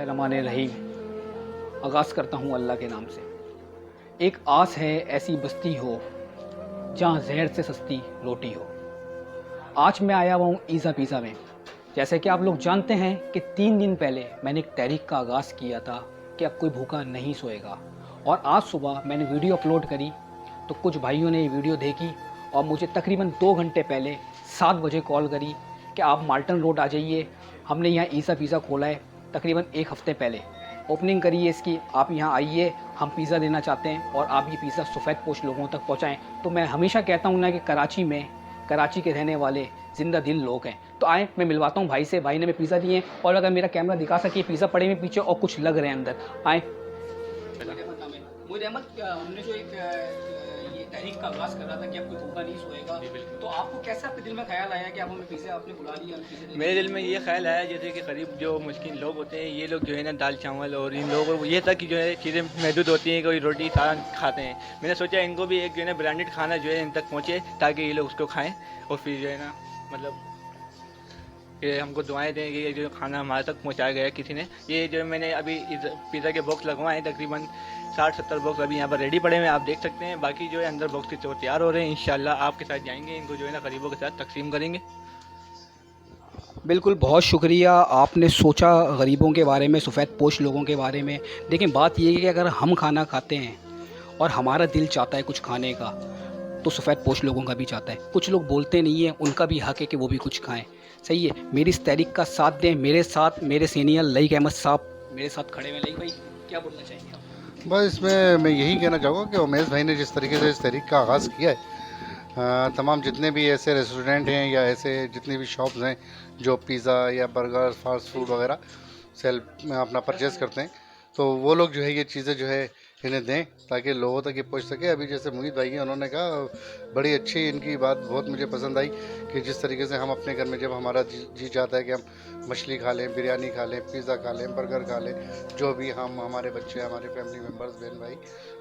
बिस्मिल्लाहिर्रहमानिर्रहीम। आगाज़ करता हूँ अल्लाह के नाम से। एक आस है ऐसी बस्ती हो जहाँ जहर से सस्ती रोटी हो। आज मैं आया हुआ हूँ ईज़ा पिज़्ज़ा में। जैसे कि आप लोग जानते हैं कि 3 दिन पहले मैंने एक तहरीक का आगाज़ किया था कि अब कोई भूखा नहीं सोएगा, और आज सुबह मैंने वीडियो अपलोड करी तो कुछ भाइयों ने ये वीडियो देखी और मुझे तकरीबन 2 घंटे पहले 7 बजे कॉल करी कि आप माल्टन रोड आ जाइए, हमने यहाँ ईज़ा पिज़्ज़ा खोला है। तकरीबन 1 हफ़्ते पहले ओपनिंग करी है इसकी, आप यहाँ आइए, हम पिज़्ज़ा देना चाहते हैं और आप ये पिज़्ज़ा सफ़ेद पोश लोगों तक पहुँचाएँ। तो मैं हमेशा कहता हूँ ना कि कराची के रहने वाले ज़िंदा दिल लोग हैं। तो आएँ, मैं मिलवाता हूँ भाई से। भाई ने हमें पिज़्ज़ा दिए हैं और अगर मेरा कैमरा दिखा सके, पिज़्ज़ा पड़े हुए पीछे और कुछ लग रहे हैं अंदर। आएँ। मोहित अहमद, हमने जो एक ये तहरीक का आगाज़ कर रहा था कि अब कोई भूखा नहीं सोएगा, तो आपको कैसे आपके दिल में ख्याल आया कि आप हमें पिज़्ज़ा आपने बुला लिया, हम पिज़्ज़ा? मेरे दिल में ये ख्याल आया जैसे कि गरीब जो मुस्किन लोग होते हैं, ये लोग जो है ना दाल चावल और इन लोगों को ये तक की जो है चीज़ें महदूद होती हैं, कोई रोटी सालन खाते हैं। मैंने सोचा इनको भी एक जो है ना ब्रांडेड खाना जो है इन तक पहुँचे ताकि ये लोग उसको खाएँ और फिर जो है ना मतलब ये हमको दुआएं दें कि ये जो खाना हमारे तक पहुंचाया गया किसी ने। ये जो मैंने अभी पिज़्ज़ा के बॉक्स लगवाए हैं, तकरीबन 60-70 बॉक्स अभी यहाँ पर रेडी पड़े हुए हैं, आप देख सकते हैं। बाकी जो है अंदर बॉक्स की तो तैयार हो रहे हैं, इंशाल्लाह आपके साथ जाएंगे, इनको जो है ना गरीबों के साथ तकसीम करेंगे। बिल्कुल, बहुत शुक्रिया, आपने सोचा गरीबों के बारे में, सफ़ेद पोश लोगों के बारे में। देखिए, बात ये है कि अगर हम खाना खाते हैं और हमारा दिल चाहता है कुछ खाने का, तो सफ़ेद पोश लोगों का भी चाहता है। कुछ लोग बोलते नहीं हैं, उनका भी हक़ है कि वो भी कुछ खाएँ। सही है, मेरी इस तहरीक का साथ दें। मेरे साथ मेरे सीनियर लईक अहमद साहब मेरे साथ खड़े हैं। लईक भाई, क्या बोलना चाहेंगे आप? बस इसमें मैं यही कहना चाहूँगा कि उमेश भाई ने जिस तरीके से इस तहरीक का आगाज़ किया है, तमाम जितने भी ऐसे रेस्टोरेंट हैं या ऐसे जितनी भी शॉप्स हैं जो पिज़्ज़ा या बर्गर फास्ट फूड वगैरह सेल में अपना परचेज़ करते हैं, तो वो लोग जो है ये चीज़ें जो है इन्हें दें ताकि लोगों तक ये पहुंच सके। अभी जैसे मोहित भाई हैं, उन्होंने कहा, बड़ी अच्छी इनकी बात बहुत मुझे पसंद आई कि जिस तरीके से हम अपने घर में जब हमारा जी चाहता है कि हम मछली खा लें, बिरयानी खा लें, पिज़्ज़ा खा लें, बर्गर खा लें, जो भी हम हमारे बच्चे हमारे फैमिली मेम्बर्स बहन भाई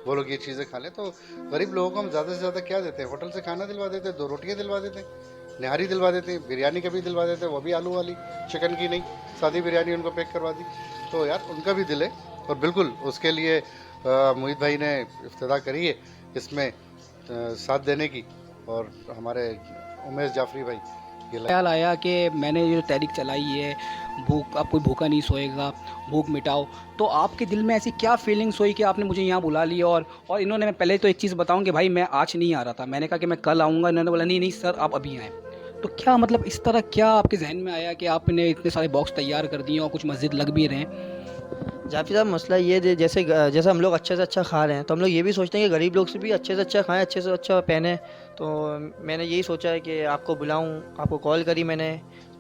वो लोग ये चीज़ें खा लें, तो गरीब लोगों को हम ज़्यादा से ज़्यादा क्या देते हैं? होटल से खाना दिलवा देते हैं, 2 रोटियाँ दिलवा देते हैं, निहारी दिलवा देते हैं, बिरयानी कभी दिलवा देते हैं, वो भी आलू वाली, चिकन की नहीं, सादी बिरयानी उनको पैक करवा दी। तो यार उनका भी दिल है और बिल्कुल उसके लिए मोहित भाई ने इफ्तिदा करी है इसमें साथ देने की, और हमारे उमेश जाफरी भाई ये ख्याल आया कि मैंने ये जो तहरीक चलाई है, अब कोई भूखा नहीं सोएगा, भूख मिटाओ, तो आपके दिल में ऐसी क्या फीलिंग्स हुई कि आपने मुझे यहाँ बुला लिया? और इन्होंने, मैं पहले तो एक चीज़ बताऊँ कि भाई मैं आज नहीं आ रहा था, मैंने कहा कि मैं कल आऊँगा, इन्होंने बोला नहीं नहीं सर आप अभी आएँ। तो क्या मतलब इस तरह क्या आपके जहन में आया कि आपने इतने सारे बॉक्स तैयार कर दिए और कुछ मस्जिद लग भी रहे हैं? जाफ़ी साहब, मसला ये है जैसे हम लोग अच्छे से अच्छा खा रहे हैं, तो हम लोग ये भी सोचते हैं कि गरीब लोग से भी अच्छे से अच्छा खाएं, अच्छे से अच्छा पहने। तो मैंने यही सोचा है कि आपको बुलाऊं, आपको कॉल करी मैंने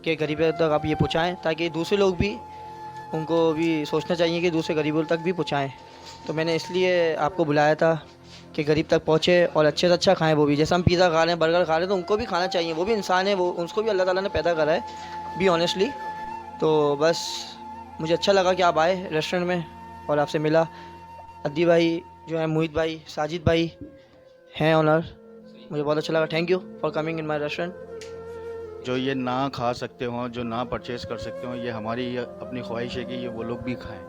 कि गरीबों तक आप ये पहुँचाएँ, ताकि दूसरे लोग भी, उनको भी सोचना चाहिए कि दूसरे गरीबों तक भी पहुँचाएँ। तो मैंने इसलिए आपको बुलाया था कि गरीब तक पहुँचे और अच्छे से अच्छा खाएँ वो भी। जैसे हम पिज़्ज़ा खा रहे हैं, बर्गर खा रहे हैं, तो उनको भी खाना चाहिए, वो भी इंसान है, वो उसको भी अल्लाह ताला ने पैदा करा है, बी ऑनेस्टली। तो बस मुझे अच्छा लगा कि आप आए रेस्टोरेंट में और आपसे मिला। अद्दी भाई जो है, मोहित भाई, साजिद भाई हैं ऑनर, मुझे बहुत अच्छा लगा। Thank you for coming in my restaurant. जो ये ना खा सकते हों, जो ना परचेज़ कर सकते हों, ये हमारी अपनी ख्वाहिश है कि ये वो लोग भी खाएं।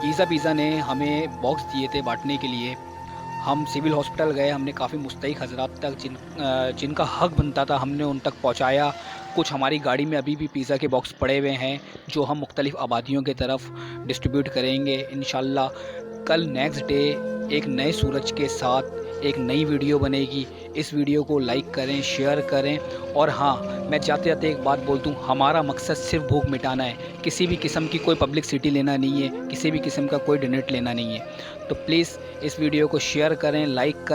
ईज़ा पिज़्ज़ा ने हमें बॉक्स दिए थे बांटने के लिए। हम सिविल हॉस्पिटल गए, हमने काफ़ी मुस्तैक हज़रात तक जिनका हक बनता था हमने उन तक पहुंचाया। कुछ हमारी गाड़ी में अभी भी पिज़्ज़ा के बॉक्स पड़े हुए हैं जो हम मुख्तलिफ़ आबादियों की तरफ डिस्ट्रीब्यूट करेंगे इंशाल्लाह। कल नेक्स्ट डे एक नए सूरज के साथ एक नई वीडियो बनेगी। इस वीडियो को लाइक करें, शेयर करें। और हाँ, मैं जाते जाते एक बात बोल दूँ, हमारा मकसद सिर्फ भूख मिटाना है, किसी भी किस्म की कोई पब्लिसिटी लेना नहीं है, किसी भी किस्म का कोई डोनेट लेना नहीं है। तो प्लीज़ इस वीडियो को शेयर करें, लाइक करें।